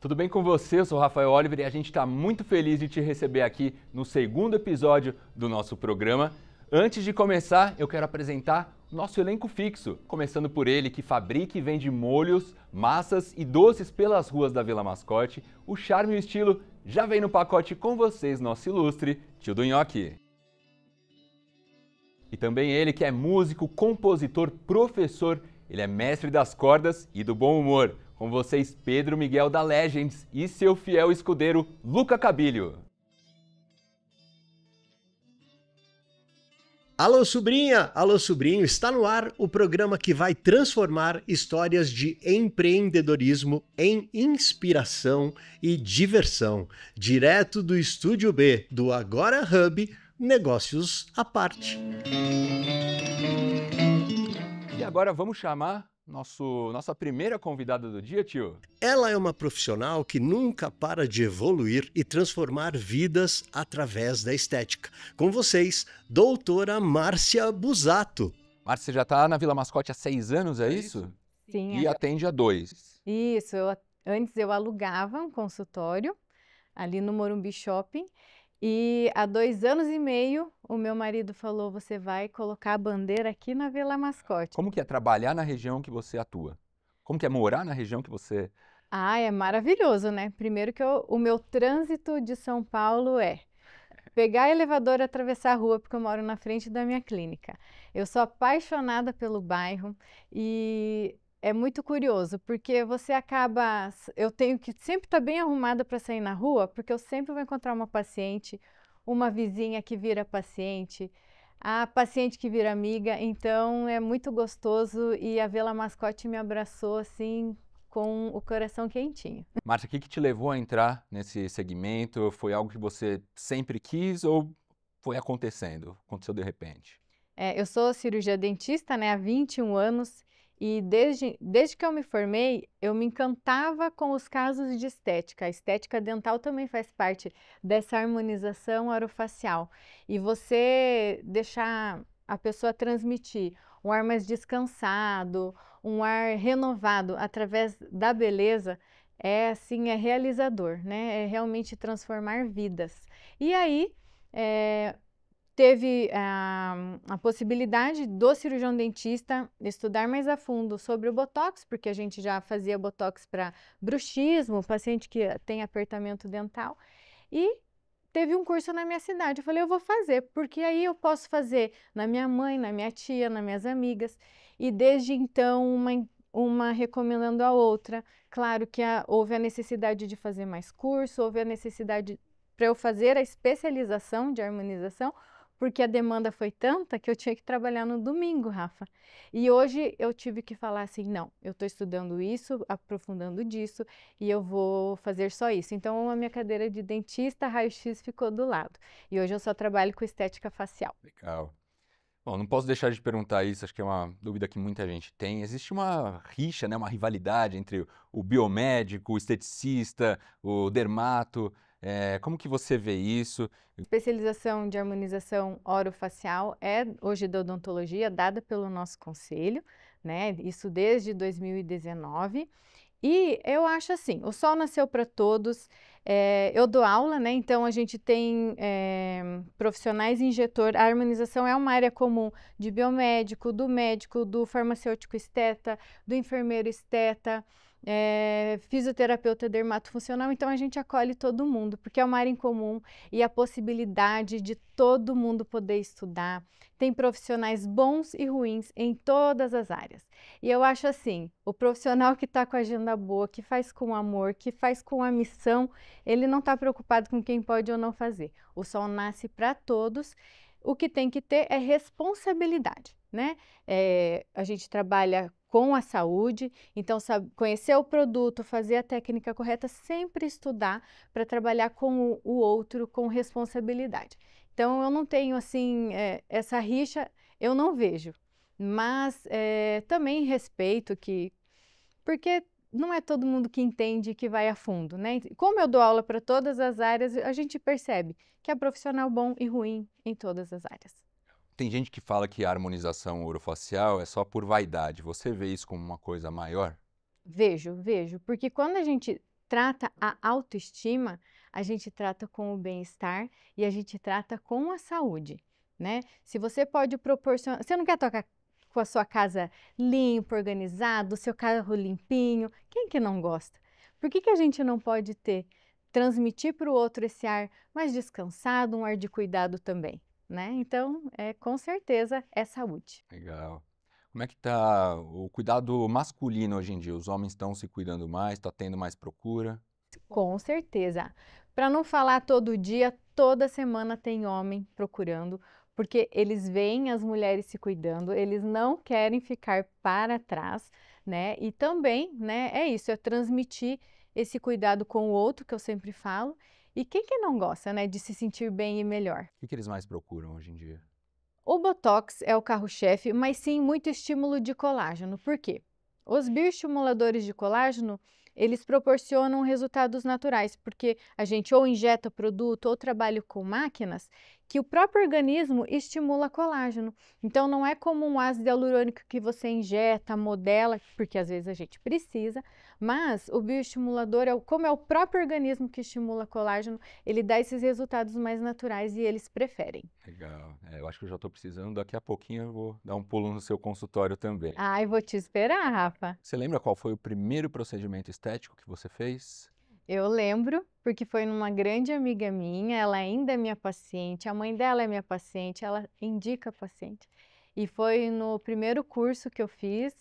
Tudo bem com você? Eu sou o Rafael Oliver e a gente está muito feliz de te receber aqui no segundo episódio do nosso programa. Antes de começar, eu quero apresentar nosso elenco fixo, começando por ele que fabrica e vende molhos, massas e doces pelas ruas da Vila Mascote. O charme e o estilo já vem no pacote com vocês, nosso ilustre Tio do Nhoque. E também ele que é músico, compositor, professor, ele é mestre das cordas e do bom humor. Com vocês, Pedro Miguel da Legends e seu fiel escudeiro, Luca Cabilho. Alô, sobrinha! Alô, sobrinho! Está no ar o programa que vai transformar histórias de empreendedorismo em inspiração e diversão. Direto do Estúdio B do Agora Hub, Negócios à Parte. E agora vamos chamar nossa primeira convidada do dia, tio. Ela é uma profissional que nunca para de evoluir e transformar vidas através da estética. Com vocês, doutora Márcia Busato. Márcia, você já está na Vila Mascote há 6 anos, é isso? Sim. E atende a 2. Isso, antes eu alugava um consultório ali no Morumbi Shopping e há 2 anos e meio o meu marido falou, você vai colocar a bandeira aqui na Vila Mascote. Como que é trabalhar na região que você atua? Como que é morar na região que você... Ah, é maravilhoso, né? Primeiro que o meu trânsito de São Paulo é pegar elevador e atravessar a rua, porque eu moro na frente da minha clínica. Eu sou apaixonada pelo bairro e é muito curioso, porque você acaba... Eu tenho que sempre estar bem arrumada para sair na rua, porque eu sempre vou encontrar uma paciente, uma vizinha que vira paciente, a paciente que vira amiga, então é muito gostoso e a Vila Mascote me abraçou assim com o coração quentinho. Márcia, o que te levou a entrar nesse segmento? Foi algo que você sempre quis ou foi acontecendo? Aconteceu de repente? Eu sou cirurgia dentista, né, há 21 anos e desde que eu me formei, eu me encantava com os casos de estética. A estética dental também faz parte dessa harmonização orofacial. E você deixar a pessoa transmitir um ar mais descansado, um ar renovado através da beleza, é realizador, né? É realmente transformar vidas. E aí, teve a possibilidade do cirurgião dentista estudar mais a fundo sobre o Botox, porque a gente já fazia Botox para bruxismo, paciente que tem apertamento dental, e teve um curso na minha cidade. Eu falei, eu vou fazer, porque aí eu posso fazer na minha mãe, na minha tia, nas minhas amigas, e desde então uma recomendando a outra. Claro que houve a necessidade de fazer mais curso, houve a necessidade para eu fazer a especialização de harmonização, porque a demanda foi tanta que eu tinha que trabalhar no domingo, Rafa. E hoje eu tive que falar assim, não, eu estou estudando isso, aprofundando disso, e eu vou fazer só isso. Então, a minha cadeira de dentista, raio-x ficou do lado. E hoje eu só trabalho com estética facial. Legal. Bom, não posso deixar de perguntar isso, acho que é uma dúvida que muita gente tem. Existe uma rixa, né, uma rivalidade entre o biomédico, o esteticista, o dermato. Como que você vê isso? Especialização de harmonização orofacial é hoje da odontologia, dada pelo nosso conselho, né? Isso desde 2019. E eu acho assim, o sol nasceu para todos, eu dou aula, né? Então a gente tem profissionais injetor, a harmonização é uma área comum de biomédico, do farmacêutico esteta, do enfermeiro esteta, fisioterapeuta dermatofuncional, então a gente acolhe todo mundo, porque é uma área em comum e a possibilidade de todo mundo poder estudar. Tem profissionais bons e ruins em todas as áreas. E eu acho assim, o profissional que está com a agenda boa, que faz com amor, que faz com a missão, ele não está preocupado com quem pode ou não fazer. O sol nasce para todos. O que tem que ter é responsabilidade, né? A gente trabalha com a saúde, então sabe, conhecer o produto, fazer a técnica correta, sempre estudar para trabalhar com o outro com responsabilidade. Então eu não tenho assim, essa rixa, eu não vejo, mas também respeito porque não é todo mundo que entende que vai a fundo, né? Como eu dou aula para todas as áreas, a gente percebe que há profissional bom e ruim em todas as áreas. Tem gente que fala que a harmonização orofacial é só por vaidade. Você vê isso como uma coisa maior? Vejo, porque quando a gente trata a autoestima, a gente trata com o bem-estar e a gente trata com a saúde, né? Se você pode proporcionar... Você não quer tocar com a sua casa limpa, organizada, o seu carro limpinho? Quem que não gosta? Por que a gente não pode transmitir para o outro esse ar mais descansado, um ar de cuidado também, né? Então, com certeza, é saúde. Legal. Como é que tá o cuidado masculino hoje em dia? Os homens estão se cuidando mais, está tendo mais procura? Com certeza. Para não falar todo dia, toda semana tem homem procurando, porque eles veem as mulheres se cuidando, eles não querem ficar para trás, né? E também, né, é isso, é transmitir esse cuidado com o outro, que eu sempre falo. E quem que não gosta, né, de se sentir bem e melhor? O que eles mais procuram hoje em dia? O Botox é o carro-chefe, mas sim muito estímulo de colágeno. Por quê? Os bioestimuladores de colágeno, eles proporcionam resultados naturais, porque a gente ou injeta produto ou trabalha com máquinas que o próprio organismo estimula colágeno. Então, não é como um ácido hialurônico que você injeta, modela, porque às vezes a gente precisa, mas o bioestimulador, como é o próprio organismo que estimula colágeno, ele dá esses resultados mais naturais e eles preferem. Legal. Eu acho que eu já estou precisando. Daqui a pouquinho eu vou dar um pulo no seu consultório também. Ai, vou te esperar, Rafa. Você lembra qual foi o primeiro procedimento estético que você fez? Eu lembro, porque foi numa grande amiga minha, ela ainda é minha paciente, a mãe dela é minha paciente, ela indica paciente. E foi no primeiro curso que eu fiz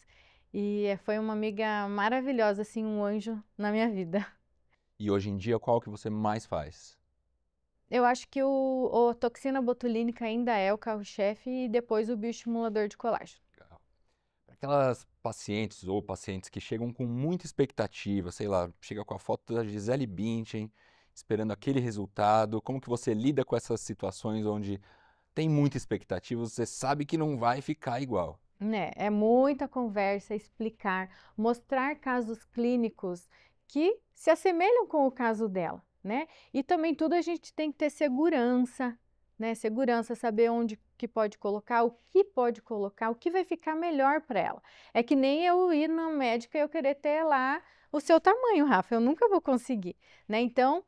e foi uma amiga maravilhosa, assim, um anjo na minha vida. E hoje em dia, qual que você mais faz? Eu acho que a toxina botulínica ainda é o carro-chefe e depois o bioestimulador de colágeno. Legal. Para aquelas pacientes ou pacientes que chegam com muita expectativa, sei lá, chega com a foto da Gisele Bündchen, esperando aquele resultado, como que você lida com essas situações onde tem muita expectativa, você sabe que não vai ficar igual? Né? É muita conversa, explicar, mostrar casos clínicos que se assemelham com o caso dela, né? E também tudo a gente tem que ter segurança, né? Segurança, saber onde que pode colocar, o que vai ficar melhor para ela. É que nem eu ir na médica e eu querer ter lá o seu tamanho, Rafa, eu nunca vou conseguir, né? Então,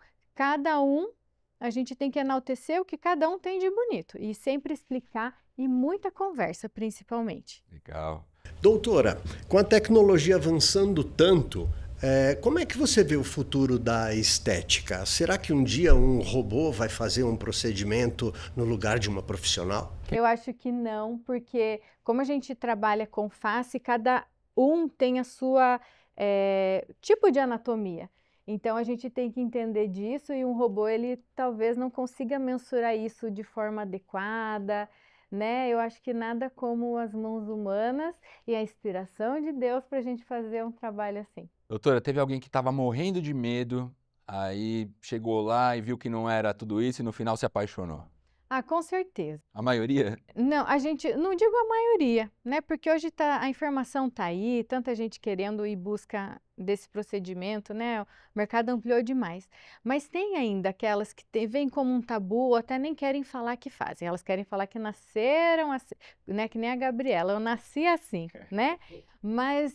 a gente tem que enaltecer o que cada um tem de bonito e sempre explicar e muita conversa, principalmente. Legal. Doutora, com a tecnologia avançando tanto, como é que você vê o futuro da estética? Será que um dia um robô vai fazer um procedimento no lugar de uma profissional? Eu acho que não, porque como a gente trabalha com face, cada um tem a sua tipo de anatomia. Então a gente tem que entender disso e um robô ele talvez não consiga mensurar isso de forma adequada, né? Eu acho que nada como as mãos humanas e a inspiração de Deus para a gente fazer um trabalho assim. Doutora, teve alguém que estava morrendo de medo, aí chegou lá e viu que não era tudo isso e no final se apaixonou? Ah, com certeza. A maioria? Não, a gente, não digo a maioria, né? Porque hoje a informação tá aí, tanta gente querendo ir busca desse procedimento, né? O mercado ampliou demais. Mas tem ainda aquelas que vêm como um tabu, ou até nem querem falar que fazem. Elas querem falar que nasceram assim, né? Que nem a Gabriela, eu nasci assim, né? Mas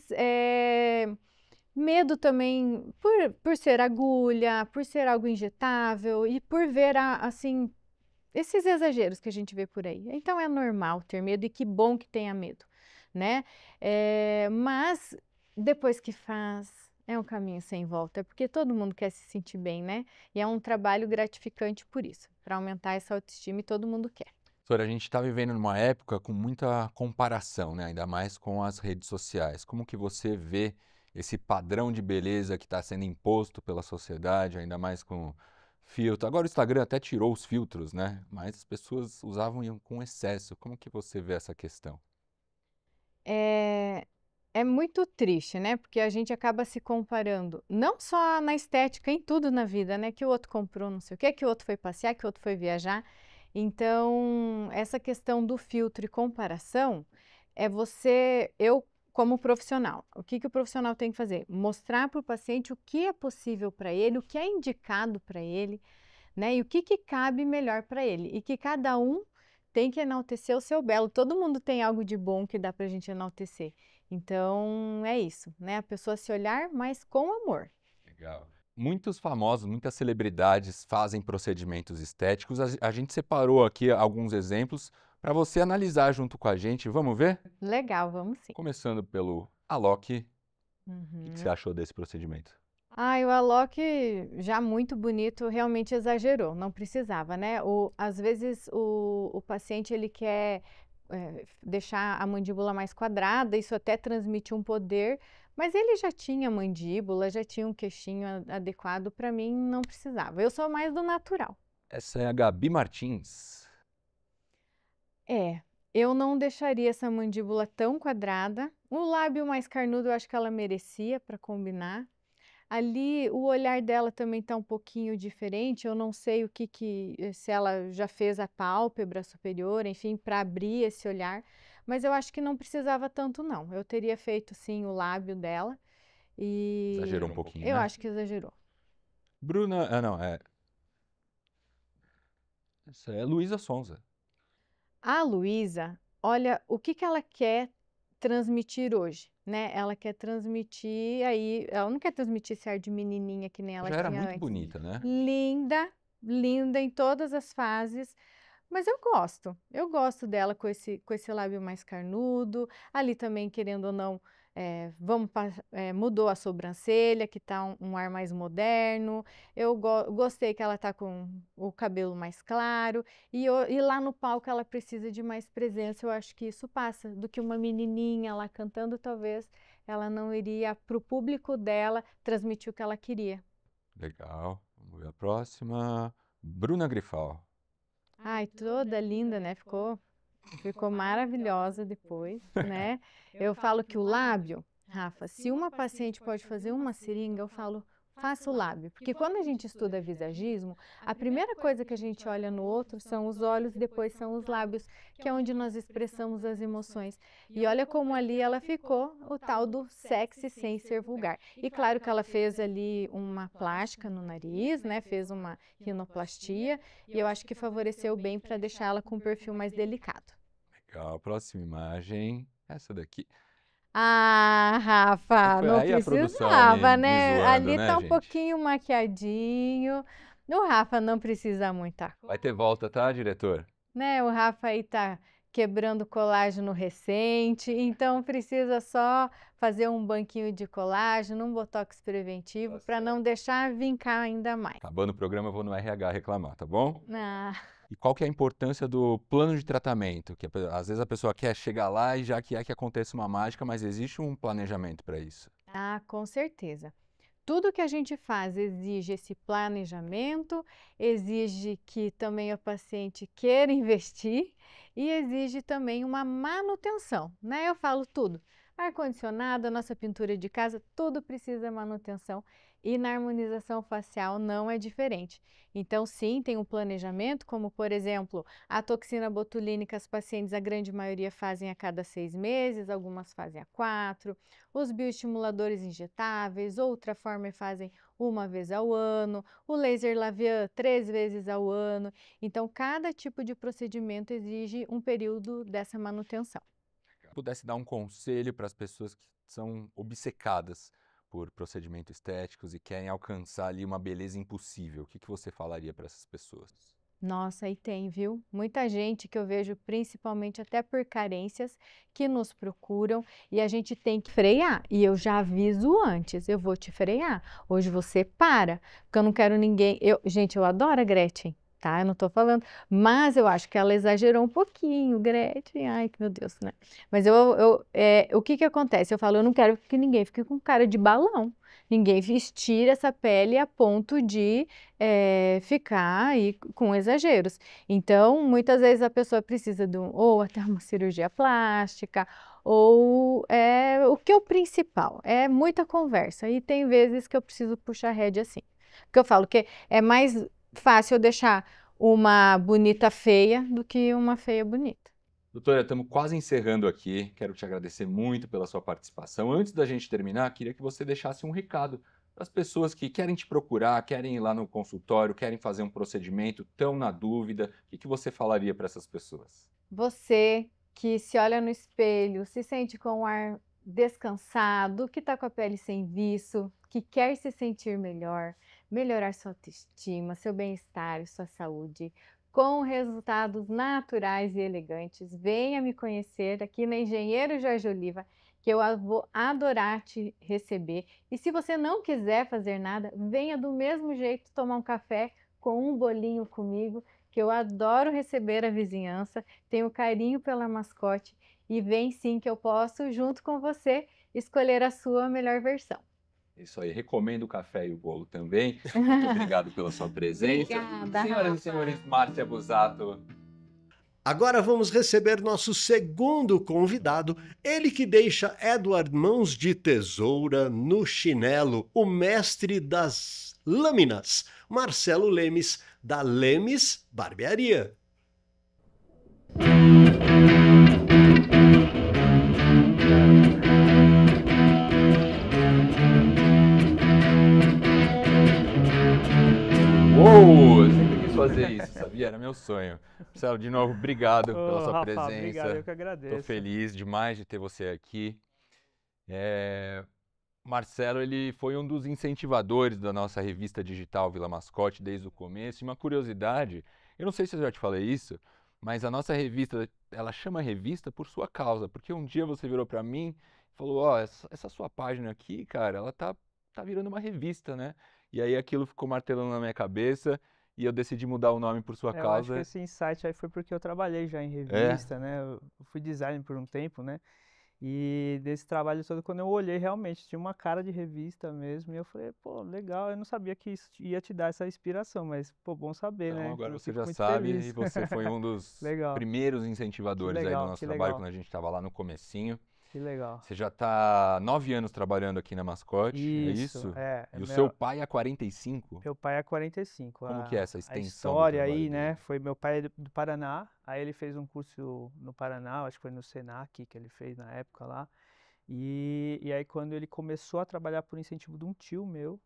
medo também por ser agulha, por ser algo injetável e por ver assim esses exageros que a gente vê por aí. Então é normal ter medo e que bom que tenha medo, né? Mas depois que faz, é um caminho sem volta, porque todo mundo quer se sentir bem, né? E é um trabalho gratificante por isso, para aumentar essa autoestima e todo mundo quer. Doutora, a gente está vivendo numa época com muita comparação, né? Ainda mais com as redes sociais. Como que você vê esse padrão de beleza que está sendo imposto pela sociedade, ainda mais com filtro? Agora o Instagram até tirou os filtros, né? Mas as pessoas usavam com excesso. Como que você vê essa questão? É muito triste, né? Porque a gente acaba se comparando, não só na estética, em tudo na vida, né? Que o outro comprou não sei o quê, que o outro foi passear, que o outro foi viajar. Então, essa questão do filtro e comparação é eu como profissional. O que o profissional tem que fazer? Mostrar para o paciente o que é possível para ele, o que é indicado para ele, né? E o que cabe melhor para ele. E que cada um tem que enaltecer o seu belo. Todo mundo tem algo de bom que dá para a gente enaltecer. Então, é isso, né? A pessoa se olhar, mas com amor. Legal. muitos famosos, muitas celebridades fazem procedimentos estéticos. A gente separou aqui alguns exemplos para você analisar junto com a gente. Vamos ver? Legal, vamos sim. Começando pelo Alok. O Uhum. que você achou desse procedimento? O Alok, já muito bonito, realmente exagerou, não precisava, né? Às vezes o paciente ele quer deixar a mandíbula mais quadrada, isso até transmite um poder, mas ele já tinha mandíbula, já tinha um queixinho adequado, para mim não precisava. Eu sou mais do natural. Essa é a Gabi Martins. Eu não deixaria essa mandíbula tão quadrada. O lábio mais carnudo eu acho que ela merecia para combinar. Ali o olhar dela também está um pouquinho diferente, eu não sei se ela já fez a pálpebra superior, enfim, para abrir esse olhar, mas eu acho que não precisava tanto não. Eu teria feito sim o lábio dela e Exagerou um pouquinho, eu né? acho que exagerou. Bruna, essa é Luísa Sonza. A Luísa, olha, o que ela quer transmitir hoje, né? Ela quer transmitir aí, ela não quer transmitir esse ar de menininha que nem ela Já era tinha muito antes. bonita, né? Linda, linda em todas as fases, mas eu gosto dela com esse lábio mais carnudo, ali também, querendo ou não, mudou a sobrancelha, que tá um ar mais moderno, gostei que ela tá com o cabelo mais claro, e lá no palco ela precisa de mais presença, eu acho que isso passa, do que uma menininha lá cantando, talvez ela não iria, pro público dela, transmitir o que ela queria. Legal. Vamos ver a próxima. Bruna Grifal. Ai, toda linda, né? Ficou maravilhosa depois, né? Eu falo que o lábio, Rafa, se uma paciente pode fazer uma seringa, eu falo, faça o lábio. Porque quando a gente estuda visagismo, a primeira coisa que a gente olha no outro são os olhos, depois são os lábios, que é onde nós expressamos as emoções. E olha como ali ela ficou o tal do sexy sem ser vulgar. E claro que ela fez ali uma plástica no nariz, né? Fez uma rinoplastia, e eu acho que favoreceu bem para deixar ela com um perfil mais delicado. Legal. Próxima imagem. Essa daqui. Rafa, não Aí a produção precisava, me né? zoando, Ali né, tá um gente? pouquinho maquiadinho. O Rafa não precisa muita coisa, Vai ter volta, tá, diretor? né? O Rafa aí tá quebrando colágeno recente, então precisa só fazer um banquinho de colágeno, um botox preventivo, para não deixar vincar ainda mais. Acabando o programa, eu vou no RH reclamar, tá bom? Ah. E qual que é a importância do plano de tratamento? Que às vezes a pessoa quer chegar lá e já quer que aconteça uma mágica, mas existe um planejamento para isso. Com certeza. Tudo que a gente faz exige esse planejamento, exige que também o paciente queira investir e exige também uma manutenção, né? Eu falo tudo. Ar-condicionado, a nossa pintura de casa, tudo precisa manutenção e na harmonização facial não é diferente. Então, sim, tem um planejamento, como por exemplo, a toxina botulínica, as pacientes, a grande maioria fazem a cada 6 meses, algumas fazem a 4. Os bioestimuladores injetáveis, outra forma fazem uma vez ao ano, o laser labial 3 vezes ao ano. Então, cada tipo de procedimento exige um período dessa manutenção. Se pudesse dar um conselho para as pessoas que são obcecadas por procedimentos estéticos e querem alcançar ali uma beleza impossível, o que você falaria para essas pessoas? Nossa, e tem, viu? Muita gente que eu vejo, principalmente até por carências, que nos procuram e a gente tem que frear. E eu já aviso antes, eu vou te frear. Hoje você para, porque eu não quero ninguém. Gente, eu adoro a Gretchen, tá? Eu não tô falando, mas eu acho que ela exagerou um pouquinho, Gretchen. Ai, meu Deus, né? Mas o que acontece? Eu falo, eu não quero que ninguém fique com cara de balão. Ninguém vestir essa pele a ponto de ficar aí com exageros. Então, muitas vezes a pessoa precisa ou até uma cirurgia plástica, ou o que é o principal? É muita conversa. E tem vezes que eu preciso puxar a rédea assim. Porque eu falo que é mais fácil eu deixar uma bonita feia do que uma feia bonita. Doutora, estamos quase encerrando aqui. Quero te agradecer muito pela sua participação. Antes da gente terminar, queria que você deixasse um recado para as pessoas que querem te procurar, querem ir lá no consultório, querem fazer um procedimento, estão na dúvida. O que você falaria para essas pessoas? Você que se olha no espelho, se sente com o ar descansado, que está com a pele sem viço, que quer se sentir melhor, melhorar sua autoestima, seu bem-estar e sua saúde, com resultados naturais e elegantes. Venha me conhecer aqui na Engenheiro Jorge Oliva, que eu vou adorar te receber. E se você não quiser fazer nada, venha do mesmo jeito tomar um café com um bolinho comigo, que eu adoro receber a vizinhança, tenho carinho pela mascote e vem sim que eu posso, junto com você, escolher a sua melhor versão. Isso aí, recomendo o café e o bolo também. Muito obrigado pela sua presença. Obrigada, Senhoras Rafa. e senhores, Márcia Busato. Agora vamos receber nosso segundo convidado, ele que deixa Edward mãos de tesoura no chinelo, o mestre das lâminas, Marcelo Lemes, da Lemes Barbearia. Uou, eu sempre quis fazer isso, sabia? Era meu sonho. Marcelo, de novo, obrigado pela sua Rafa, presença. obrigado, eu que agradeço. Estou feliz demais de ter você aqui. Marcelo, ele foi um dos incentivadores da nossa revista digital Vila Mascote desde o começo. E uma curiosidade, eu não sei se eu já te falei isso, mas a nossa revista, ela chama revista por sua causa, porque um dia você virou para mim e falou, ó, essa sua página aqui, cara, ela tá virando uma revista, né? E aí aquilo ficou martelando na minha cabeça e eu decidi mudar o nome por sua Eu acho causa. que esse insight aí foi porque eu trabalhei já em revista, né? Eu fui designer por um tempo, né? E desse trabalho todo, quando eu olhei, realmente tinha uma cara de revista mesmo. E eu falei, pô, legal, eu não sabia que isso ia te dar essa inspiração, mas, pô, bom saber, Então né? agora Eu você fico já muito sabe feliz. e você foi um dos Legal. primeiros incentivadores Que aí do legal, nosso que trabalho legal. quando a gente estava lá no comecinho. Que legal. Você já está 9 anos trabalhando aqui na Mascote, é isso? É. E o seu pai há 45? Meu pai é 45. Como que é essa A extensão do história trabalho aí, né? dele? Foi meu pai do Paraná, aí ele fez um curso no Paraná, acho que foi no Senac que ele fez na época lá. E aí quando ele começou a trabalhar por incentivo de um tio meu,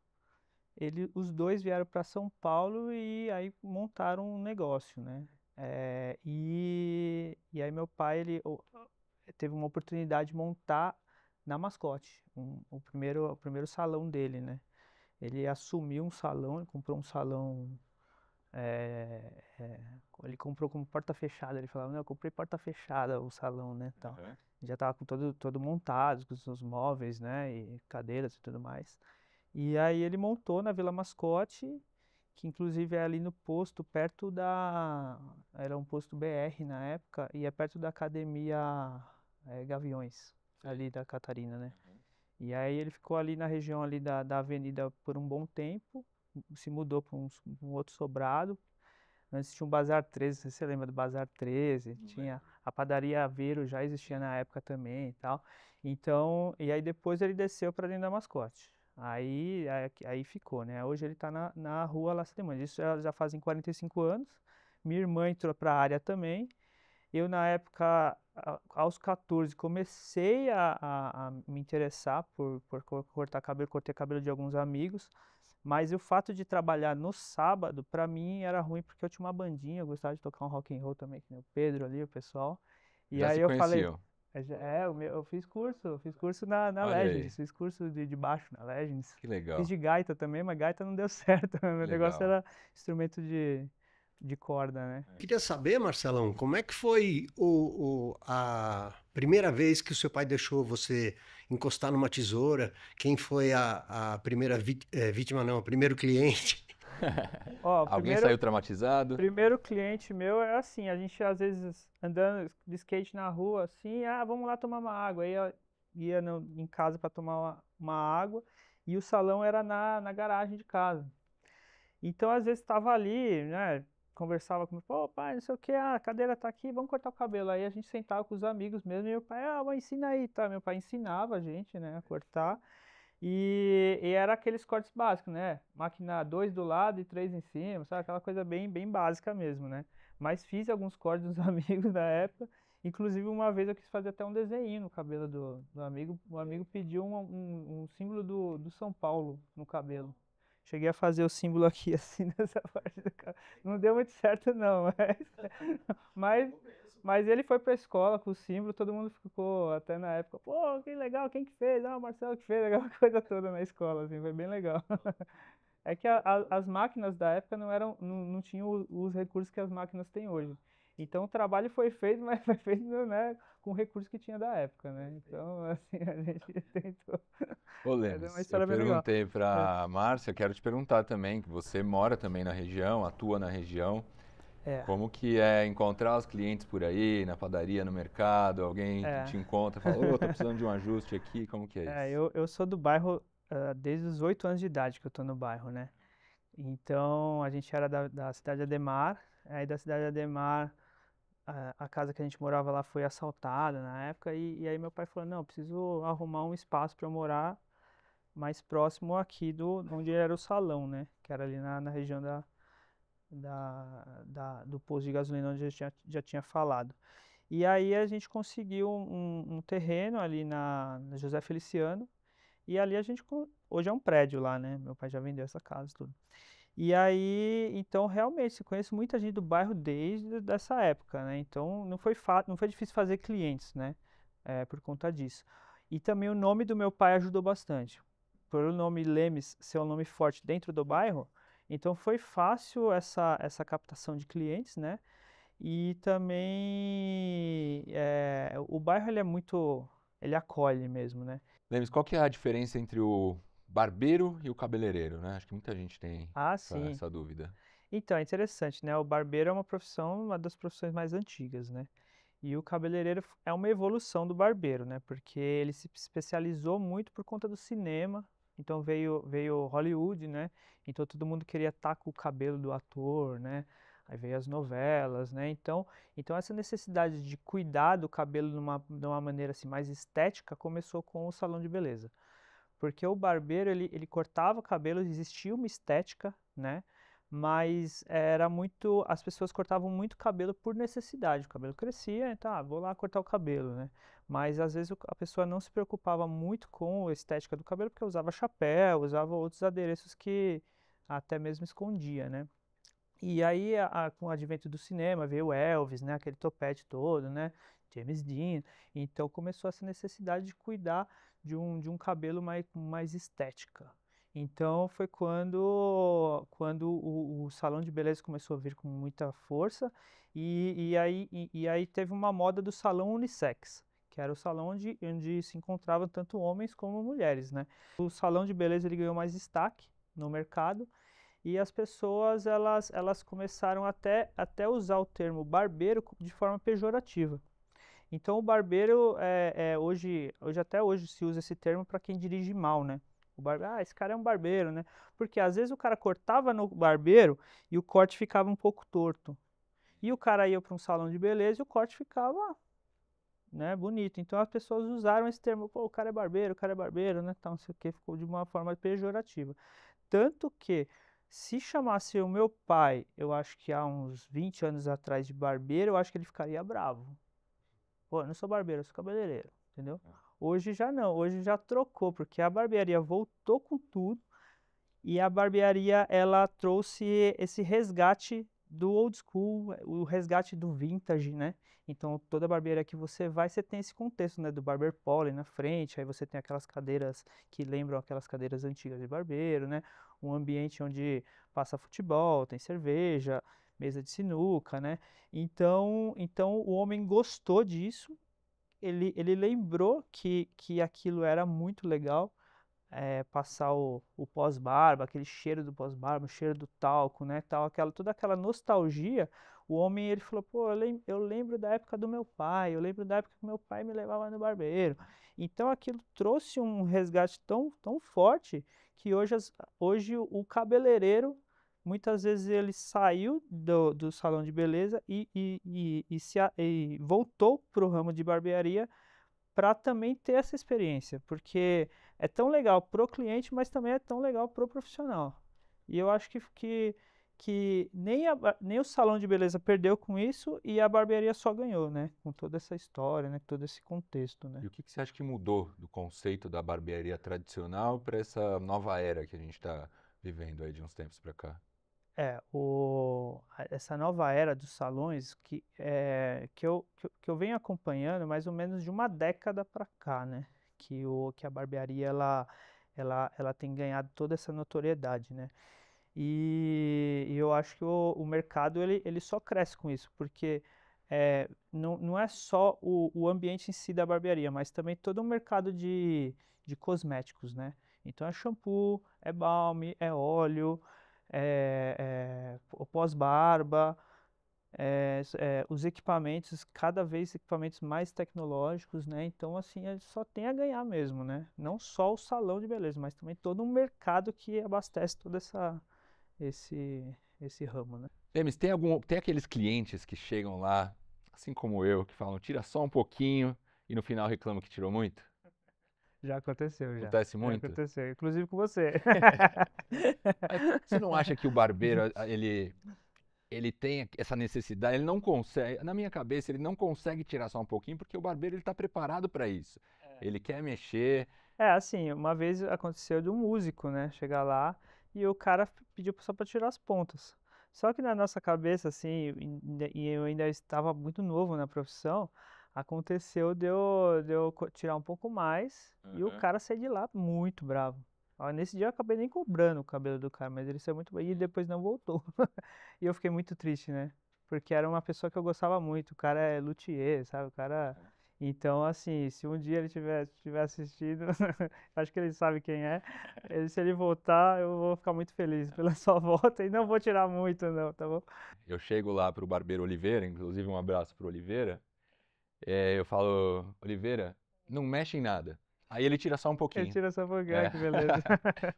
os dois vieram para São Paulo e aí montaram um negócio, né? E aí meu pai, ele teve uma oportunidade de montar na Mascote, o primeiro salão dele, né? Ele assumiu um salão, ele comprou um salão, ele comprou como porta fechada, ele falava, não, eu comprei porta fechada o salão, né, tal. Uhum. Já estava com todo montado, com os móveis, né, e cadeiras e tudo mais. E aí ele montou na Vila Mascote, que inclusive é ali no posto, era um posto BR na época, e é perto da Academia Gaviões, ali da Catarina, né. E aí ele ficou ali na região ali da avenida por um bom tempo, se mudou para um outro sobrado. Antes tinha o Bazar 13, não sei se você lembra do Bazar 13, tinha a padaria Aveiro, já existia na época também e tal. Então, e aí depois ele desceu para dentro da Mascote. Aí ficou, né? Hoje ele está na rua Lacedemandes. Isso já fazem 45 anos. Minha irmã entrou para a área também. Eu, na época, aos 14, comecei a me interessar por cortar cabelo, cortei cabelo de alguns amigos. Mas o fato de trabalhar no sábado, pra mim, era ruim porque eu tinha uma bandinha, eu gostava de tocar um rock and roll também, que nem o Pedro ali, o pessoal. E Já aí se eu falei, conheciam? eu fiz curso na Olha aí. Legends, fiz curso de baixo na Legends. Que legal. Fiz de gaita também, mas gaita não deu certo, meu negócio Legal. era instrumento de corda, né? Queria saber, Marcelão, como é que foi a primeira vez que o seu pai deixou você encostar numa tesoura? Quem foi a primeira vítima, não, o primeiro cliente? Ó, Alguém saiu traumatizado? Primeiro cliente meu é assim, a gente às vezes andando de skate na rua, assim, vamos lá tomar uma água. Aí ia em casa para tomar uma água e o salão era na garagem de casa. Então às vezes estava ali, né, conversava comigo, pô, pai, não sei o que, a cadeira tá aqui, vamos cortar o cabelo. Aí a gente sentava com os amigos mesmo e meu pai, mas ensina aí, tá? Meu pai ensinava a gente, né, a cortar. E era aqueles cortes básicos, né? Máquina 2 do lado e 3 em cima, sabe? Aquela coisa bem básica mesmo, né? Mas fiz alguns cortes dos amigos da época. Inclusive, uma vez eu quis fazer até um desenho no cabelo do amigo. O amigo pediu um símbolo do São Paulo no cabelo. Cheguei a fazer o símbolo aqui, assim, nessa parte do cabelo. Não deu muito certo, não. Mas ele foi pra escola com o símbolo, todo mundo ficou até na época, pô, que legal, quem que fez? O Marcelo que fez, aquela coisa toda na escola, assim, foi bem legal. É que as máquinas da época não tinham os recursos que as máquinas têm hoje. Então o trabalho foi feito, mas foi feito, né, com o recurso que tinha da época, né? Então, assim, a gente tentou. Ô, Mas é uma Lemes, eu história bem legal. perguntei É. para Márcia, quero te perguntar também, que você mora também na região, atua na região, É, como que é encontrar os clientes por aí, na padaria, no mercado, alguém que é. te encontra e fala, ô, tô precisando de um ajuste aqui, como que é É, isso? eu sou do bairro desde os 8 anos de idade que eu tô no bairro, né? Então a gente era da cidade Ademar, aí da cidade Ademar a casa que a gente morava lá foi assaltada na época e aí meu pai falou, não, eu preciso arrumar um espaço para eu morar mais próximo aqui onde era o salão, né? Que era ali na região do posto de gasolina onde eu já tinha falado. E aí a gente conseguiu um terreno ali na José Feliciano e ali hoje é um prédio lá, né? Meu pai já vendeu essa casa e tudo. E aí, então, realmente, eu conheço muita gente do bairro desde dessa época, né? Então, não foi difícil fazer clientes, né? Por conta disso. E também o nome do meu pai ajudou bastante. Por o nome Lemes ser um nome forte dentro do bairro, então foi fácil essa captação de clientes, né? E também o bairro ele acolhe mesmo, né? Lemes, qual que é a diferença entre o barbeiro e o cabeleireiro, né? Acho que muita gente tem Ah, essa, sim. essa dúvida. Então, é interessante, né? O barbeiro é uma das profissões mais antigas, né? E o cabeleireiro é uma evolução do barbeiro, né? Porque ele se especializou muito por conta do cinema. Então veio Hollywood, né? Então todo mundo queria estar com o cabelo do ator, né? Aí veio as novelas, né? Então essa necessidade de cuidar do cabelo de uma maneira assim mais estética começou com o salão de beleza. Porque o barbeiro, ele cortava o cabelo, existia uma estética, né? Mas as pessoas cortavam muito cabelo por necessidade. O cabelo crescia, então, vou lá cortar o cabelo, né? Mas às vezes a pessoa não se preocupava muito com a estética do cabelo, porque usava chapéu, usava outros adereços que até mesmo escondia, né? E aí, com o advento do cinema, veio o Elvis, né? Aquele topete todo, né? James Dean. Então começou essa necessidade de cuidar de um cabelo mais estética. Então foi quando o salão de beleza começou a vir com muita força e aí teve uma moda do salão unissex, que era o salão onde se encontravam tanto homens como mulheres, né? O salão de beleza ele ganhou mais destaque no mercado e as pessoas elas começaram até usar o termo barbeiro de forma pejorativa. Então o barbeiro até hoje se usa esse termo para quem dirige mal, né? O barbeiro, esse cara é um barbeiro, né? Porque às vezes o cara cortava no barbeiro e o corte ficava um pouco torto. E o cara ia para um salão de beleza e o corte ficava, né, bonito. Então as pessoas usaram esse termo, pô, o cara é barbeiro, né? Então, não sei o que, ficou de uma forma pejorativa. Tanto que, se chamasse o meu pai, eu acho que há uns 20 anos atrás, de barbeiro, eu acho que ele ficaria bravo. Pô, eu não sou barbeiro, eu sou cabeleireiro, entendeu? Hoje já não, hoje já trocou, porque a barbearia voltou com tudo e a barbearia, ela trouxe esse resgate do old school, o resgate do vintage, né? Então, toda barbearia que você vai, você tem esse contexto, né? Do barber pole na frente, aí você tem aquelas cadeiras que lembram aquelas cadeiras antigas de barbeiro, né? Um ambiente onde passa futebol, tem cerveja, mesa de sinuca, né? Então o homem gostou disso, ele lembrou que aquilo era muito legal, passar o pós-barba, aquele cheiro do pós-barba, o cheiro do talco, né, tal, toda aquela nostalgia. O homem, ele falou, pô, eu lembro da época do meu pai, eu lembro da época que meu pai me levava no barbeiro. Então aquilo trouxe um resgate tão forte que hoje o cabeleireiro, muitas vezes ele saiu do salão de beleza e voltou para o ramo de barbearia para também ter essa experiência, porque é tão legal pro cliente, mas também é tão legal pro profissional. E eu acho que nem o salão de beleza perdeu com isso e a barbearia só ganhou, né? Com toda essa história, né? Todo esse contexto, né? E o que que você acha que mudou do conceito da barbearia tradicional para essa nova era que a gente está vivendo aí de uns tempos para cá? Essa nova era dos salões que eu venho acompanhando mais ou menos de uma década para cá, né? Que a barbearia ela tem ganhado toda essa notoriedade, né? E eu acho que o mercado ele só cresce com isso, porque não é só o ambiente em si da barbearia, mas também todo o mercado de cosméticos, né? Então é shampoo, é balme, é óleo, o pós-barba, os equipamentos, cada vez equipamentos mais tecnológicos, né? Então, assim, só tem a ganhar mesmo, né? Não só o salão de beleza, mas também todo um mercado que abastece todo esse ramo, né? Lemes, tem aqueles clientes que chegam lá, assim como eu, que falam, tira só um pouquinho e no final reclamam que tirou muito? Já aconteceu, já. Acontece Já muito? aconteceu, inclusive com você. Mas você não acha que o barbeiro, ele tem essa necessidade, ele não consegue, na minha cabeça, ele não consegue tirar só um pouquinho, porque o barbeiro ele está preparado para isso. Ele quer mexer. Assim, uma vez aconteceu de um músico, né, chegar lá e o cara pediu só para tirar as pontas. Só que na nossa cabeça, assim, e eu ainda estava muito novo na profissão, aconteceu de eu tirar um pouco mais e o cara sair de lá muito bravo. Nesse dia eu acabei nem cobrando o cabelo do cara, mas ele saiu muito bravo e depois não voltou. E eu fiquei muito triste, né? Porque era uma pessoa que eu gostava muito, o cara é luthier, sabe? O cara. Então, assim, se um dia ele tiver assistido, acho que ele sabe quem é. Se ele voltar, eu vou ficar muito feliz pela sua volta e não vou tirar muito, não, tá bom? Eu chego lá pro barbeiro Oliveira, inclusive um abraço pro Oliveira, eu falo, Oliveira, não mexe em nada. Aí ele tira só um Ele pouquinho. tira essa fogueira, É. que beleza.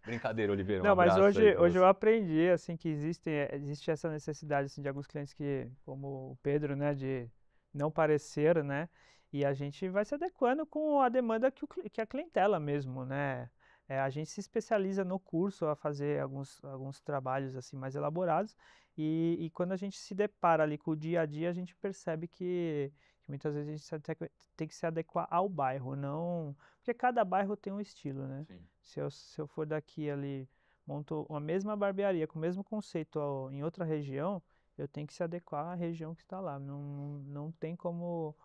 Brincadeira, Oliveira, um Não, mas abraço aí pra hoje eu você. aprendi, assim, que existe essa necessidade, assim, de alguns clientes que, como o Pedro, né, de não parecer, né, e a gente vai se adequando com a demanda que a clientela mesmo, né. A gente se especializa no curso a fazer alguns trabalhos, assim, mais elaborados, e quando a gente se depara ali com o dia a dia, a gente percebe que muitas vezes a gente tem que se adequar ao bairro, não... Porque cada bairro tem um estilo, né. Sim. Se eu for daqui ali, monto uma mesma barbearia com o mesmo conceito em outra região, eu tenho que se adequar à região que está lá. Não tem como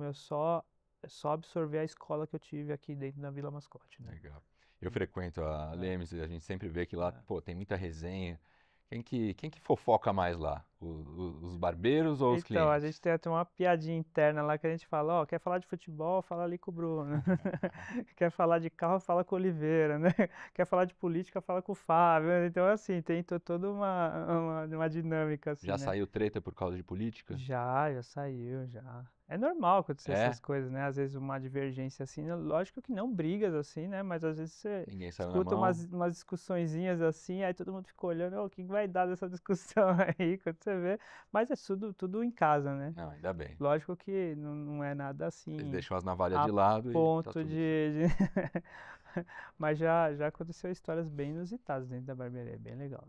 eu só absorver a escola que eu tive aqui dentro da Vila Mascote, né? Legal. Eu frequento a Lemes e a gente sempre vê que lá, pô, tem muita resenha. Quem que fofoca mais lá? Os barbeiros ou os Então, a gente clientes? tem até uma piadinha interna lá que a gente fala, ó, quer falar de futebol, fala ali com o Bruno. Quer falar de carro, fala com o Oliveira, né? Quer falar de política, fala com o Fábio. Então, assim, tem toda uma dinâmica, assim, Já né? saiu treta por causa de política? Já saiu, já. É normal acontecer É? essas coisas, né? Às vezes uma divergência assim, né? Lógico que não brigas assim, né? Mas às vezes você Ninguém saiu na escuta mão? umas discussõezinhas assim, aí todo mundo fica olhando, o que vai dar dessa discussão aí, quando você vê. Mas é tudo em casa, né? Não, ainda bem. Lógico que não é nada Vocês assim deixam as navalhas a de lado e tá ponto tudo certo. de... Mas já aconteceu histórias bem inusitadas dentro da barbearia, é bem legal.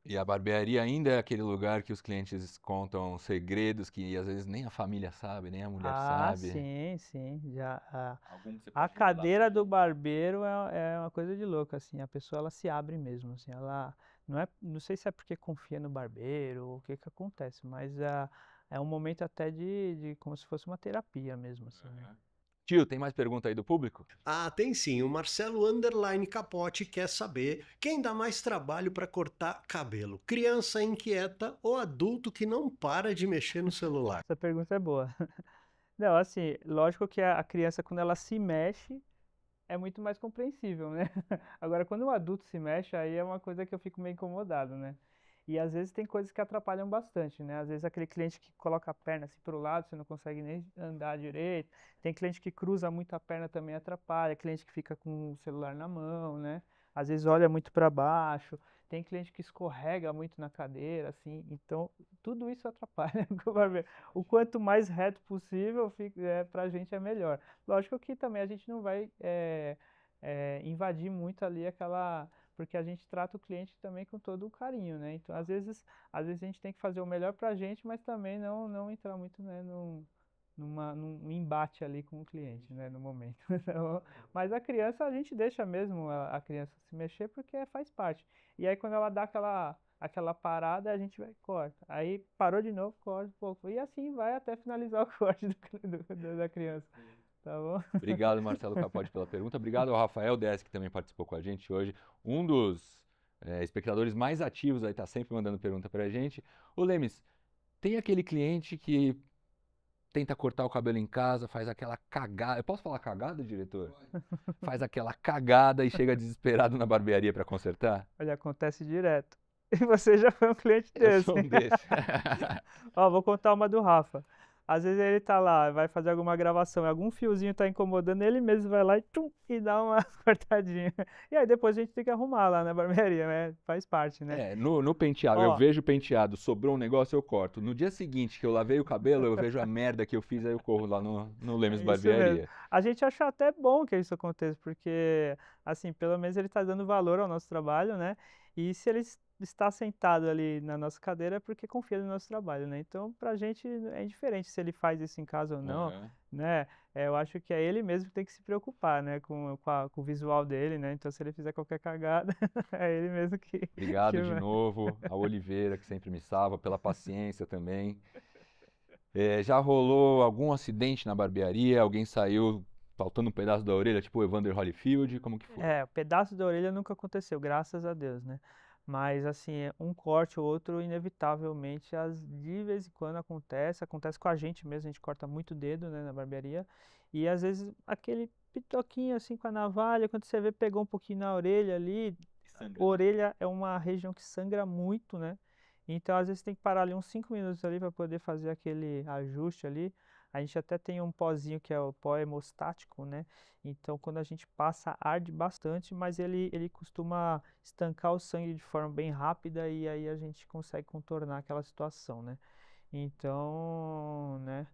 E a barbearia ainda é aquele lugar que os clientes contam segredos que às vezes nem a família sabe, nem a mulher Ah, sabe. sim, já. Algum que você A pode revelar pra cadeira do gente? barbeiro é uma coisa de louco, assim, a pessoa ela se abre mesmo, assim, ela não sei se é porque confia no barbeiro ou o que que acontece, mas é um momento até de como se fosse uma terapia mesmo, assim, né? Tio, tem mais pergunta aí do público? Ah, tem sim. O Marcelo Underline Capote quer saber quem dá mais trabalho para cortar cabelo: criança inquieta ou adulto que não para de mexer no celular? Essa pergunta é boa. Não, assim, lógico que a criança quando ela se mexe é muito mais compreensível, né? Agora, quando um adulto se mexe, aí é uma coisa que eu fico meio incomodado, né? E às vezes tem coisas que atrapalham bastante, né? Às vezes aquele cliente que coloca a perna assim para o lado, você não consegue nem andar direito. Tem cliente que cruza muito a perna também atrapalha. Cliente que fica com o celular na mão, né? Às vezes olha muito para baixo. Tem cliente que escorrega muito na cadeira, assim. Então, tudo isso atrapalha. O quanto mais reto possível, para a gente é melhor. Lógico que também a gente não vai invadir muito ali porque a gente trata o cliente também com todo o carinho, né? Então, às vezes a gente tem que fazer o melhor para a gente, mas também não entrar muito, né, num embate ali com o cliente, né, no momento. Então, mas a criança, a gente deixa mesmo a criança se mexer porque faz parte. E aí, quando ela dá aquela parada, a gente vai e corta. Aí, parou de novo, corta um pouco. E assim vai até finalizar o corte da criança. Tá bom? Obrigado, Marcelo Capote, pela pergunta. Obrigado ao Rafael Dess, que também participou com a gente hoje. Um dos espectadores mais ativos aí, tá sempre mandando pergunta pra gente. Ô Lemes, tem aquele cliente que tenta cortar o cabelo em casa, faz aquela cagada. Eu posso falar cagada, diretor? Faz aquela cagada e chega desesperado na barbearia para consertar? Olha, acontece direto. E você já foi um cliente Eu desse. sou um desses. Ó, vou contar uma do Rafa. Às vezes ele tá lá, vai fazer alguma gravação, e algum fiozinho tá incomodando, ele mesmo vai lá e, tum, e dá uma cortadinha. E aí depois a gente tem que arrumar lá na barbearia, né? Faz parte, né? No penteado, eu Ó. vejo o penteado, sobrou um negócio, eu corto. No dia seguinte que eu lavei o cabelo, eu vejo a merda que eu fiz, aí eu corro lá no Lemes Isso Barbearia. mesmo. A gente acha até bom que isso aconteça, porque, assim, pelo menos ele está dando valor ao nosso trabalho, né? E se ele está sentado ali na nossa cadeira é porque confia no nosso trabalho, né? Então, pra gente é indiferente se ele faz isso em casa ou não, Aham. né? Eu acho que é ele mesmo que tem que se preocupar, né? Com o visual dele, né? Então, se ele fizer qualquer cagada, é ele mesmo que Obrigado de vai. novo ao Oliveira, que sempre me salva, pela paciência também. Já rolou algum acidente na barbearia? Alguém saiu faltando um pedaço da orelha, tipo o Evander Holyfield? Como que foi? O pedaço da orelha nunca aconteceu, graças a Deus, né? Mas, assim, um corte ou outro, inevitavelmente, de vez em quando acontece com a gente mesmo, a gente corta muito dedo, né, na barbearia, e às vezes aquele pitoquinho, assim, com a navalha, quando você vê, pegou um pouquinho na orelha ali, Sangra. orelha é uma região que sangra muito, né? Então, às vezes, tem que parar ali uns 5 minutos ali para poder fazer aquele ajuste ali. A gente até tem um pozinho que é o pó hemostático, né? Então, quando a gente passa, arde bastante, mas ele costuma estancar o sangue de forma bem rápida e aí a gente consegue contornar aquela situação, né? Então, né?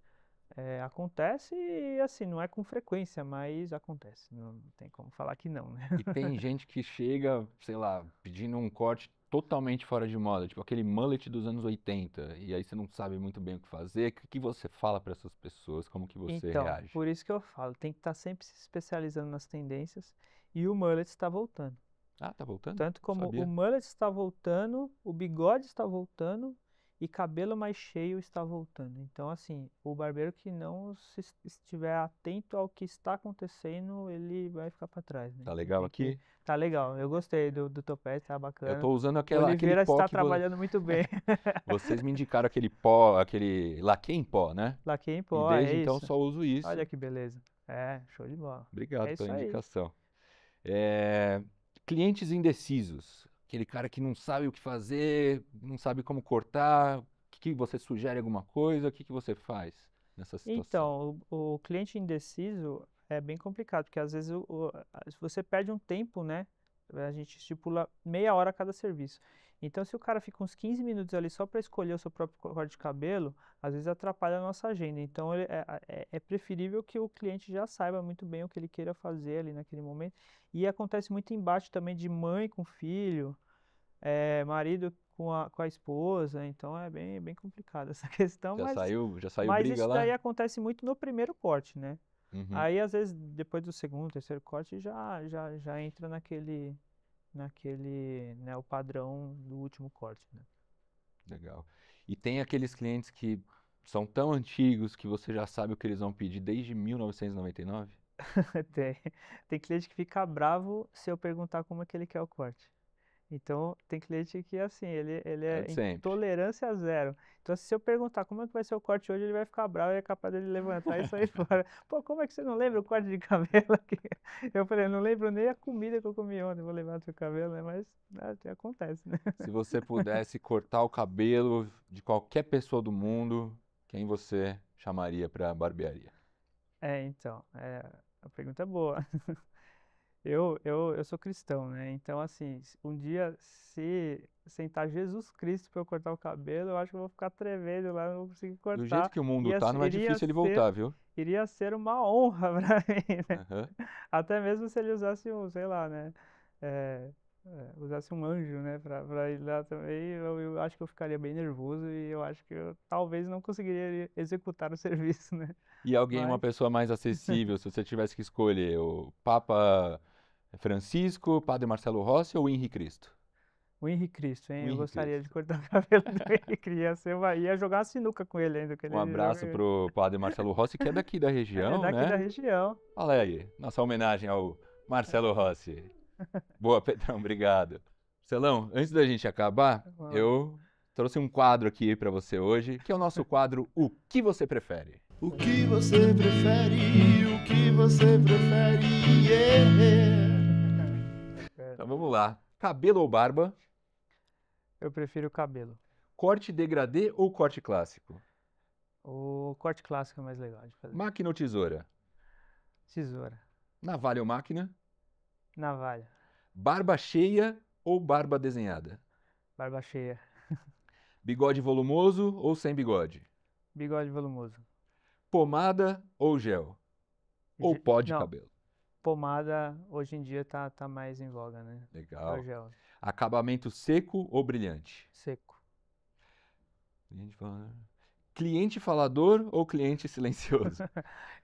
Acontece e assim, não é com frequência, mas acontece. Não tem como falar que não, né? E tem gente que chega, sei lá, pedindo um corte totalmente fora de moda, tipo aquele mullet dos anos 80, e aí você não sabe muito bem o que fazer. O que você fala para essas pessoas? Como que você Então, reage? por isso que eu falo, tem que estar sempre se especializando nas tendências e o mullet está voltando. Ah, tá voltando? Tanto Não como o sabia. mullet está voltando, o bigode está voltando e cabelo mais cheio está voltando. Então, assim, o barbeiro que não estiver atento ao que está acontecendo, ele vai ficar para trás, né? Tá Então, legal tem que... aqui? Tá legal, eu gostei do topete, tá Eu bacana. tô usando O aquele Oliveira pó está que trabalhando muito bem. vocês me indicaram aquele pó, aquele laque em pó, né? Laque em E pó, é desde então isso. só uso isso. Olha que beleza. Show de bola. Obrigado É isso pela aí. indicação. Clientes indecisos, aquele cara que não sabe o que fazer, não sabe como cortar, que você sugere alguma coisa, o que você faz nessa situação? Então, o cliente indeciso é bem complicado, porque às vezes você perde um tempo, né? A gente estipula meia hora a cada serviço. Então, se o cara fica uns 15 minutos ali só para escolher o seu próprio corte de cabelo, às vezes atrapalha a nossa agenda. Então, é preferível que o cliente já saiba muito bem o que ele queira fazer ali naquele momento. E acontece muito embate também de mãe com filho, marido com a esposa, então é bem complicado essa questão, Já saiu mas briga isso daí lá? acontece muito no primeiro corte, né? Uhum, Aí, às vezes, depois do segundo, terceiro corte, já entra naquele, né, o padrão do último corte, né? legal. E tem aqueles clientes que são tão antigos que você já sabe o que eles vão pedir desde 1999? Tem cliente que fica bravo se eu perguntar como é que ele quer o corte. Então, tem cliente que, assim, ele É o é de sempre. intolerância zero. Então, se eu perguntar como é que vai ser o corte hoje, ele vai ficar bravo e é capaz dele levantar e sair fora. Pô, como é que você não lembra o corte de cabelo aqui? Eu falei, não lembro nem a comida que eu comi ontem, vou lembrar do seu cabelo, né? Mas acontece, né? Se você pudesse cortar o cabelo de qualquer pessoa do mundo, quem você chamaria para barbearia? Então, a pergunta é boa. Eu sou cristão, né? Então, assim, um dia, se sentar Jesus Cristo para eu cortar o cabelo, eu acho que eu vou ficar tremendo lá, não vou conseguir Do jeito cortar. que o mundo tá, não é Iria difícil ele ser, voltar, viu? iria ser uma honra para mim, né? Aham. Até mesmo se ele usasse sei lá, né? É, usasse um anjo, né? Pra ir lá também, eu acho que eu ficaria bem nervoso e eu acho que eu talvez não conseguiria executar o serviço, né? E alguém, uma Mas, pessoa mais acessível, se você tivesse que escolher o Papa Francisco, Padre Marcelo Rossi ou Henri Cristo? O Henrique Cristo, hein? O Eu Henrique gostaria de Cristo. cortar o cabelo do Henrique. Ia jogar uma sinuca com ele ainda. Que Um ele abraço joga- pro padre Marcelo Rossi, que é daqui da É região, daqui né? da região. Olha aí, nossa homenagem ao Marcelo Rossi. Boa, Pedrão, obrigado. Marcelão, antes da gente acabar, eu trouxe um quadro aqui pra você hoje, que é o nosso quadro O que você prefere? O que você prefere? O que você prefere? Yeah. Então vamos lá. Cabelo ou barba? Eu prefiro o cabelo. Corte degradê ou corte clássico? O corte clássico é mais legal de fazer. Máquina ou tesoura? Tesoura. Navalha ou máquina? Navalha. Barba cheia ou barba desenhada? Barba cheia. Bigode volumoso ou sem bigode? Bigode volumoso. Pomada ou gel? Ou pó de Não, cabelo? pomada hoje em dia tá mais em voga, né? É Legal. o gel. Acabamento seco ou brilhante? Seco. Cliente falador ou cliente silencioso?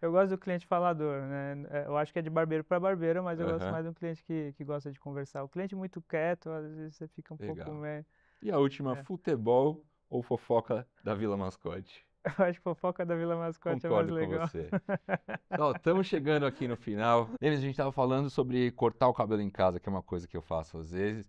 Eu gosto do cliente falador, né? Eu acho que é de barbeiro para barbeiro, mas eu gosto Aham. mais de um cliente que gosta de conversar. O cliente muito quieto, às vezes você fica um pouco... Legal. meio- E a última, É. futebol ou fofoca da Vila Mascote? Eu acho que fofoca da Vila Mascote é mais Concordo com legal. você. Estamos chegando aqui no final. Lembra, a gente estava falando sobre cortar o cabelo em casa, que é uma coisa que eu faço às vezes.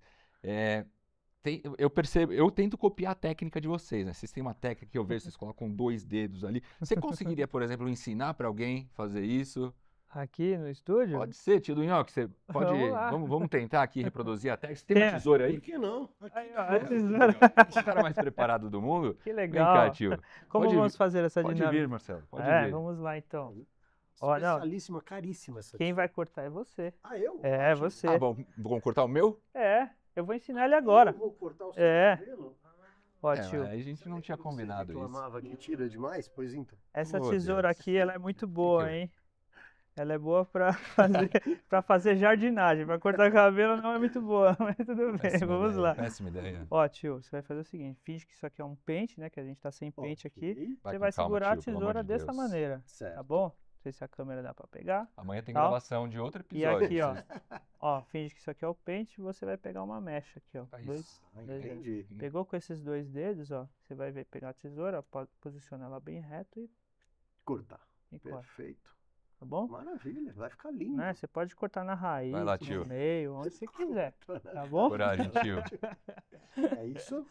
Eu percebo, eu tento copiar a técnica de vocês, né? Vocês têm uma técnica que eu vejo, vocês colocam 2 dedos ali. Você conseguiria, por exemplo, ensinar para alguém fazer isso? Aqui no estúdio? Pode ser, tio do Nhoque, você pode... Vamos lá. Vamos tentar aqui reproduzir a técnica. Você tem uma Tem. tesoura aí? Por que não? Aqui, Aí, ó, agora. a tesoura. O cara mais preparado do mundo? Que Vem legal. cá, tio. Como Pode vamos fazer essa Pode dinâmica? vir, Marcelo, pode vir. Vamos lá então. Ó, não. Especialíssima, caríssima essa. Quem vai cortar é você. Ah, eu? É, Ótimo. você. Ah, bom, vamos cortar o meu? Eu vou ensinar ele agora. Eu vou cortar o seu É. cabelo? Ó, É, tio, a gente não tinha combinado Você isso. reclamava que tira demais? Pois então. essa Oh, tesoura Deus. aqui, ela é muito boa, que eu- hein? Ela é boa pra fazer jardinagem. Pra cortar cabelo não é muito boa, mas tudo bem, Péssima vamos ideia, lá. Péssima ideia. Ó, tio, você vai fazer o seguinte, finge que isso aqui é um pente, né? Que a gente tá sem pente aqui. Ok, Vai Você com vai calma, segurar tio, a pelo tesoura amor de dessa Deus. maneira, certo. tá bom? Não sei se a câmera dá pra pegar. Amanhã tem Tal. gravação de outro E episódio. aqui, ó. vocês- Ó, finge que isso aqui é o pente, você vai pegar uma mecha aqui, ó. Aí, Dois Ah, dedos. entendi. Pegou com esses 2 dedos, ó. Você vai pegar a tesoura, ó, posiciona ela bem reto Cortar. e corta, Perfeito. tá bom? Maravilha, vai ficar lindo. Né? Você pode cortar na raiz, Vai lá, tio. no meio, onde você quiser, tá bom? Coragem, tio. É isso?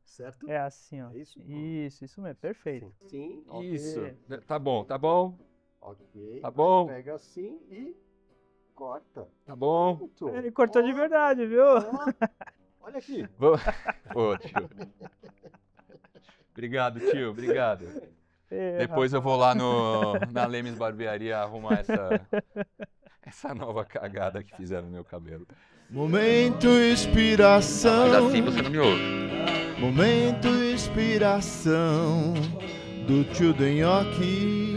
Certo? É assim, ó. É isso? Isso mesmo, perfeito. Sim, ok. Isso. Tá bom, tá bom, Ok. tá bom, Pega assim e corta. tá bom. Pronto. Ele cortou de Ó, verdade, viu? ó. Olha aqui. Vamos... Ô, tio. Obrigado, tio, obrigado. Depois eu vou lá na Lemes Barbearia arrumar essa nova cagada que fizeram no meu cabelo. Momento inspiração. Mas assim você não me ouve. Momento inspiração do tio do Nhoque.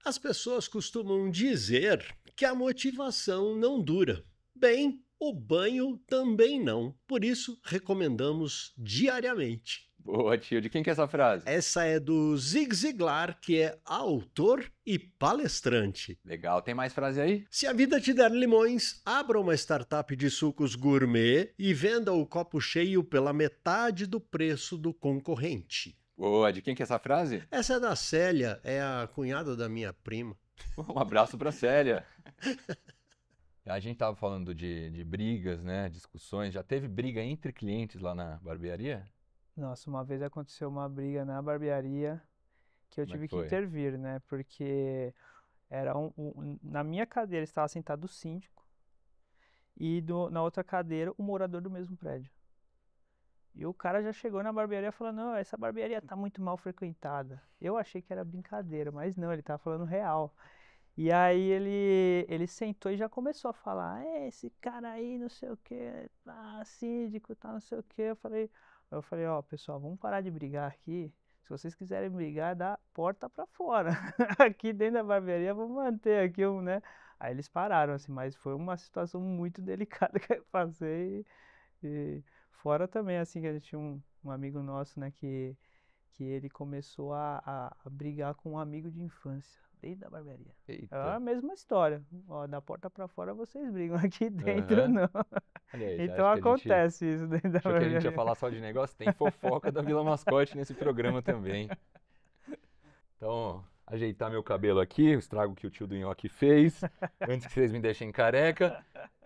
As pessoas costumam dizer que a motivação não dura. Bem, o banho também não. Por isso, recomendamos diariamente. Boa, tio. De quem que é essa frase? Essa é do Zig Ziglar, que é autor e palestrante. Legal. Tem mais frase aí? Se a vida te der limões, abra uma startup de sucos gourmet e venda o copo cheio pela metade do preço do concorrente. Boa. De quem que é essa frase? Essa é da Célia, é a cunhada da minha prima. Um abraço pra Célia. A gente tava falando de brigas, né? Discussões. Já teve briga entre clientes lá na barbearia? Nossa, uma vez aconteceu uma briga na barbearia que eu Como é tive que que foi? intervir, né? Porque era na minha cadeira estava sentado o síndico e na outra cadeira o morador do mesmo prédio. E o cara já chegou na barbearia falando, não, essa barbearia tá muito mal frequentada. Eu achei que era brincadeira, mas não, ele tava falando real. E aí ele sentou e já começou a falar, esse cara aí, não sei o quê, síndico, tá, não sei o quê. Eu falei, ó, pessoal, vamos parar de brigar aqui. Se vocês quiserem brigar, dá porta pra fora. Aqui dentro da barbearia, vamos manter aqui, né? Aí eles pararam, assim, mas foi uma situação muito delicada que eu passei. E fora também, assim, que a gente tinha um amigo nosso, né, que ele começou a brigar com um amigo de infância. dentro da barbearia. É Eita. a mesma história. Ó, da porta pra fora vocês brigam, aqui dentro Aham. não. Olha aí, já Então acho que a gente- acontece isso dentro da Achou que a gente ia barbearia. falar só de negócio? Tem fofoca da Vila Mascote nesse programa também. Então, ajeitar meu cabelo aqui, o estrago que o tio do Nhoque fez, antes que vocês me deixem careca.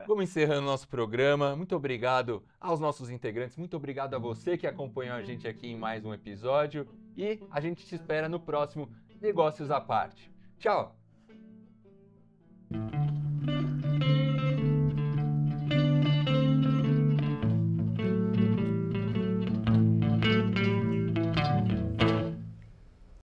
Vamos encerrando o nosso programa. Muito obrigado aos nossos integrantes, muito obrigado a você que acompanhou a gente aqui em mais um episódio. E a gente te espera no próximo Negócios à Parte. Tchau!